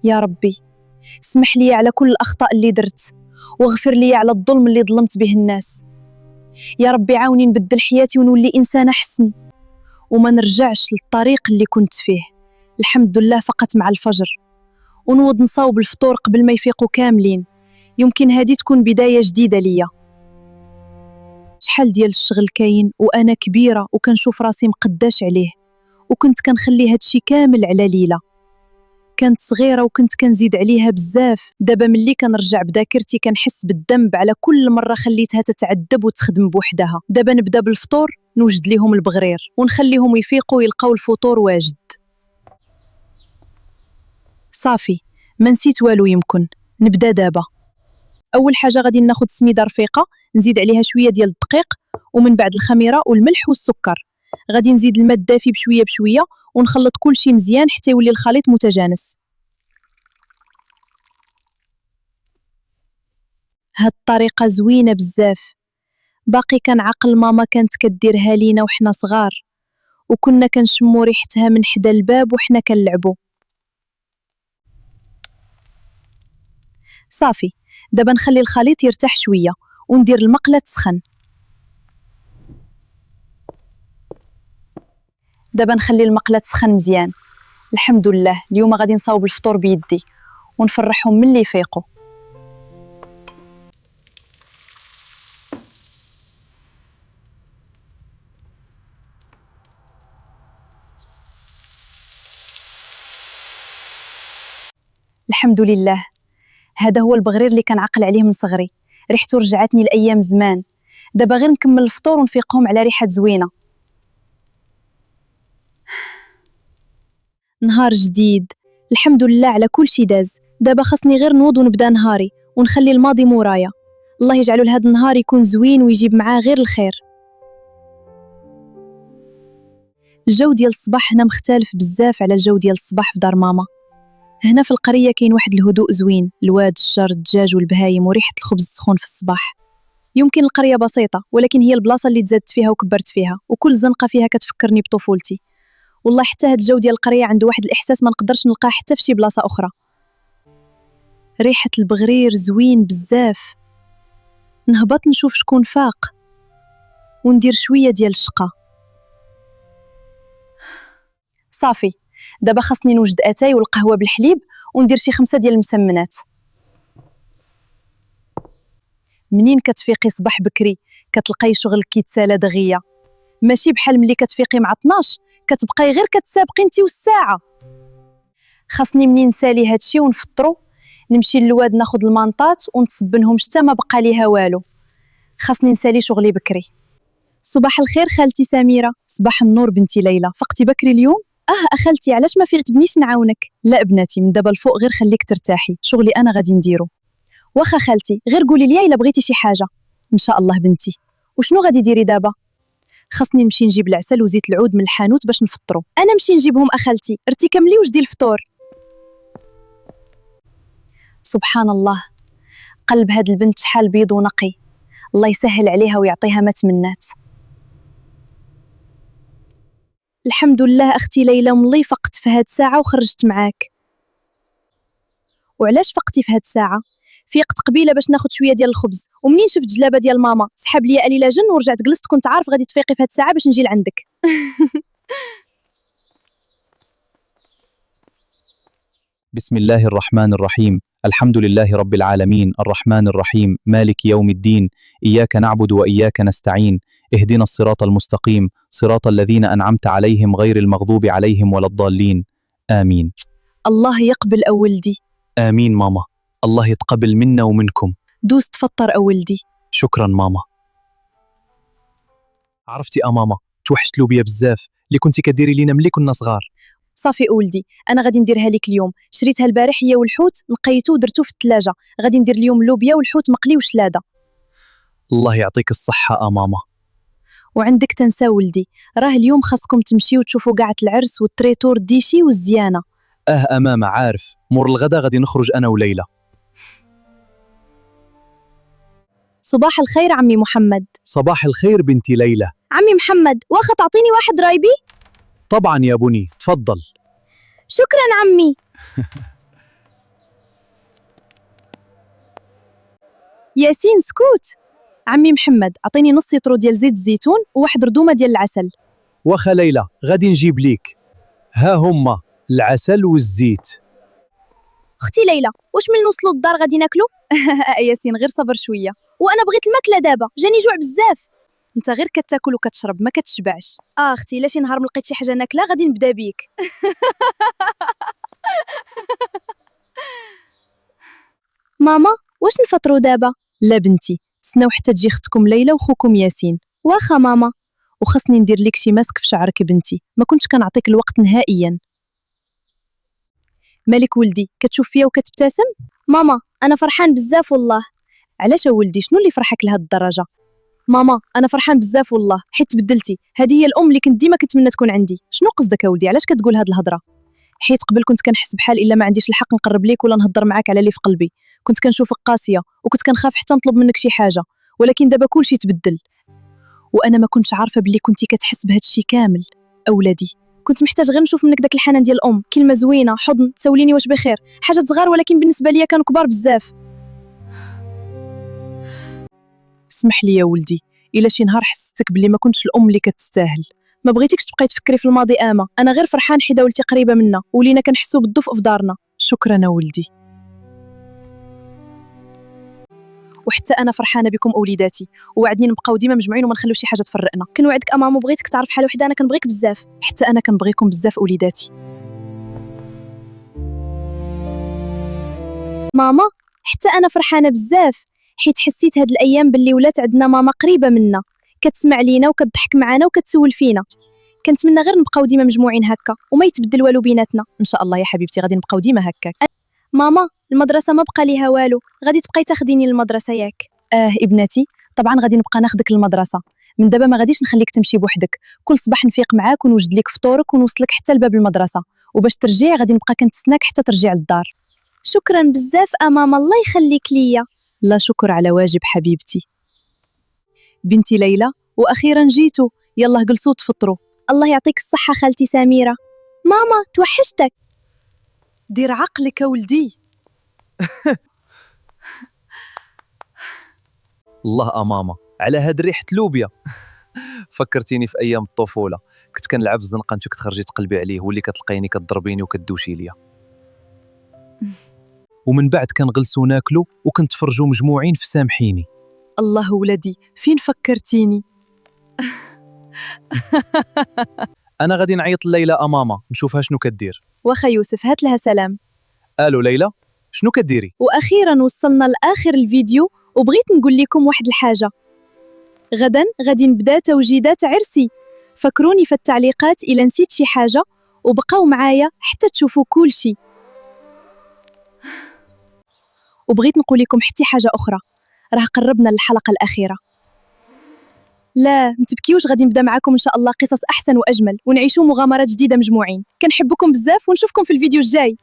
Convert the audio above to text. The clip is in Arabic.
يا ربي، اسمح لي على كل الأخطاء اللي درت، واغفر لي على الظلم اللي ظلمت به الناس. يا ربي عاوني نبدل حياتي ونولي إنسانة حسن، وما نرجعش للطريق اللي كنت فيه. الحمد لله فقط مع الفجر، ونوض نصاوب الفطور قبل ما يفيقوا كاملين. يمكن هذه تكون بداية جديدة ليا. شحال ديال الشغل كاين وأنا كبيرة وكنشوف راسي مقداش عليه، وكنت كنخلي هادشي كامل على ليلى. كانت صغيرة وكنت كنزيد عليها بزاف. دابا ملي كنرجع بذاكرتي كنحس بالذنب على كل مرة خليتها تتعذب وتخدم بوحدها. دابا نبدا بالفطور، نوجد ليهم البغرير ونخليهم يفيقوا ويلقاو الفطور واجد. صافي، ما نسيت والو. يمكن نبدا دابا. اول حاجه غادي ناخذ سميده رفيقه، نزيد عليها شويه ديال الدقيق، ومن بعد الخميره والملح والسكر. غادي نزيد الماء الدافي بشويه بشويه، ونخلط كل شيء مزيان حتى يولي الخليط متجانس. هاد الطريقه زوينه بزاف. باقي كنعقل ماما كانت كديرها لينا وحنا صغار، وكنا كنشمو ريحتها من حدا الباب وحنا كنلعبو. صافي، دابا نخلي الخليط يرتاح شويه وندير المقله تسخن. دابا نخلي المقله تسخن مزيان. الحمد لله اليوم غادي نصاوب الفطور بيدي ونفرحهم من اللي يفيقوا. الحمد لله، هذا هو البغرير اللي كنعقل عليه من صغري. ريحته رجعتني لايام زمان. دابا غير نكمل الفطور ونفيقهم على ريحه زوينه. نهار جديد، الحمد لله على كل شي داز. دابا خاصني غير نوض ونبدا نهاري ونخلي الماضي مورايا. الله يجعله لهذا النهار يكون زوين ويجيب معاه غير الخير. الجو ديال الصباح هنا مختلف بزاف على الجو ديال الصباح في دار ماما. هنا في القرية كاين واحد الهدوء زوين، الواد، الشجر، الدجاج والبهايم وريحة الخبز السخون في الصباح. يمكن القرية بسيطة، ولكن هي البلاصة اللي تزادت فيها وكبرت فيها، وكل زنقة فيها كتفكرني بطفولتي. والله حتى هاد الجو ديال القرية عنده واحد الإحساس ما نقدرش نلقاه حتى في شي بلاصة أخرى. ريحة البغرير زوين بزاف. نهبط نشوف شكون فاق وندير شوية ديال الشقة. صافي، دابا خاصني نوجد اتاي والقهوه بالحليب وندير شي 5 ديال المسمنات. منين كتفيقي صباح بكري كتلقاي شغل كيتسالى دغيا، ماشي بحال ملي كتفيقي مع 12 كتبقاي غير كتسابقي انتي والساعه. خاصني منين نسالي هادشي ونفطرو نمشي للواد ناخذ المانطات ونتصبنهم حتى ما بقى ليها والو. خاصني نسالي شغلي بكري. صباح الخير خالتي سميره. صباح النور بنتي ليلى، فقتي بكري اليوم؟ أخالتي علاش ما فيقتبنيش نعاونك؟ لا بناتي، من دابا الفوق غير خليك ترتاحي، شغلي أنا غادي نديرو. واخا خالتي، غير قولي لي إلا بغيتي شي حاجة. إن شاء الله بنتي. وشنو غادي ديري دابا؟ خاصني نمشي نجيب العسل وزيت العود من الحانوت باش نفطرو. أنا نمشي نجيبهم أخالتي، رتي كملي وجدي الفطور. سبحان الله، قلب هاد البنت شحال بيض ونقي. الله يسهل عليها ويعطيها ما تمنات. الحمد لله أختي ليلى، ملي فقت في هاد الساعة وخرجت معاك. وعلاش فقتي في هاد الساعة؟ فيقت قبيلة باش ناخد شوية ديال الخبز، ومنين شفت جلابة ديال ماما سحب لي قليلة جن ورجعت جلست. كنت عارف غادي تفيقي في هاد الساعة باش نجي لعندك. بسم الله الرحمن الرحيم. الحمد لله رب العالمين، الرحمن الرحيم، مالك يوم الدين. إياك نعبد وإياك نستعين. اهدنا الصراط المستقيم، صراط الذين أنعمت عليهم غير المغضوب عليهم ولا الضالين. آمين. الله يقبل أولدي. آمين ماما، الله يتقبل منا ومنكم. دوس تفطر أولدي. شكرا ماما. عرفتي ماما، توحشت له بيا بزاف اللي كنتي كديري لينا ملي كنا صغار. صافي أولدي، أنا غادي نديرها لك اليوم. شريتها البارح هي والحوت، نقيتو ودرتو في الثلاجة. غادي ندير اليوم اللوبيا والحوت مقلي وشلادة. الله يعطيك الصحة ماما. وعندك تنسى ولدي، راه اليوم خاصكم تمشيو تشوفوا قاعة العرس والتريتور ديشي والزيانة. ماما عارف، مور الغدا غادي نخرج أنا وليلى. صباح الخير عمي محمد. صباح الخير بنتي ليلى. عمي محمد، واخا تعطيني واحد رايبي؟ طبعا يا بني، تفضل. شكرا عمي. ياسين سكوت. عمي محمد عطيني نص لتر ديال زيت الزيتون وواحد ردومه ديال العسل. واخا ليلى غادي نجيب ليك، ها هما العسل والزيت. اختي ليلى، واش من نوصلوا للدار غادي ناكلوا؟ ياسين غير صبر شويه، وانا بغيت الماكله دابا، جاني جوع بزاف. انت غير كتاكل وكتشرب ما كتشبعش. اختي الا شي نهار ما لقيت شي حاجه ناكلها غادي نبدا بيك. ماما، واش نفطروا دابا؟ لا بنتي، تسناو حتى تجي اختكم ليلى وخوكم ياسين. واخا ماما. وخصني ندير لك شي ماسك في شعرك بنتي، ما كنتش كنعطيك الوقت نهائيا. مالك ولدي كتشوف فيا وكتبتسم؟ ماما انا فرحان بزاف والله. علاش ولدي شنو اللي فرحك لهاد الدرجه؟ ماما انا فرحان بزاف والله حيت تبدلتي، هذه هي الام اللي كنت ديما كنتمنى تكون عندي. شنو قصدك ولدي؟ علاش كتقول هاد الهضره؟ حيت قبل كنت كنحس بحال الا ما عنديش الحق نقرب ليك ولا نهضر معاك على اللي في قلبي، كنت كنشوفك قاسيه وكنت كنخاف حتى نطلب منك شي حاجه، ولكن دابا كلشي تبدل. وانا ما كنتش عارفه باللي كنتي كتحس بهاد الشي كامل. اولادي كنت محتاج غير نشوف منك داك الحنان ديال الام، كلمه زوينه، حضن، تسوليني واش بخير، حاجات صغار ولكن بالنسبه ليا كانوا كبار بزاف. اسمح لي يا ولدي الا شي نهار حسيتك بلي ما كنتش الام اللي كتستاهل، ما بغيتيكش تبقاي تفكري في الماضي. انا غير فرحان حيت ولتي قريبه منا ولينا كنحسوا بالدفء في دارنا. شكرا ولدي. وحتى انا فرحانه بكم اوليداتي، ووعدني نبقاو ديما مجموعين وما نخليو شي حاجه تفرقنا. كنوعدك ماما، بغيتك تعرف حال وحده انا كنبغيك بزاف. حتى انا كنبغيكم بزاف اوليداتي. ماما حتى انا فرحانه بزاف حيت حسيت هاد الايام باللي ولات عندنا ماما قريبه منا، كتسمع لينا وكتضحك معنا وكتسول فينا. كنتمنى غير نبقاو ديما مجموعين هكا وما يتبدل والو بيناتنا. ان شاء الله يا حبيبتي غادي نبقاو ديما هكاك. ماما المدرسه ما بقى ليها والو، غادي تبقاي تاخديني للمدرسه ياك؟ ابنتي طبعا غادي نبقى ناخدك للمدرسه. من دابا ما غاديش نخليك تمشي بوحدك، كل صباح نفيق معاك ونوجد لك فطورك ونوصلك حتى لباب المدرسه، وباش ترجعي غادي نبقى كنتسناك حتى ترجع للدار. شكرا بزاف ماما، الله يخليك ليا. لا شكر على واجب حبيبتي. بنتي ليلى واخيرا جيتوا، يلا جلسوا تفطروا. الله يعطيك الصحه خالتي سميره. ماما توحشتك. دير عقلك ولدي. الله ماما على هاد ريحه لوبيا. فكرتيني في ايام الطفوله، كنت كنلعب في الزنقه انت كتخرجي تقلبي عليه واللي كتلقيني كتضربيني وكدوشي ليا. ومن بعد كنغلسوا ناكلوا وكنتفرجوا مجموعين في سامحيني. الله ولدي فين فكرتيني. انا غادي نعيط لليلى ماما نشوفها شنو كدير. واخا يوسف هات لها سلام. الو ليلى شنو كديري؟ واخيرا وصلنا لاخر الفيديو، وبغيت نقول لكم واحد الحاجه. غدا غادي نبدا توجيدات عرسي، فكروني في التعليقات الا نسيت شي حاجه، وبقاو معايا حتى تشوفوا كل شيء. وبغيت نقول لكم حتى حاجه اخرى، راه قربنا للحلقه الاخيره. لا متبكيوش، غادي نبدا معاكم ان شاء الله قصص احسن واجمل، ونعيشوا مغامرات جديده مجموعين. كنحبكم بزاف ونشوفكم في الفيديو الجاي.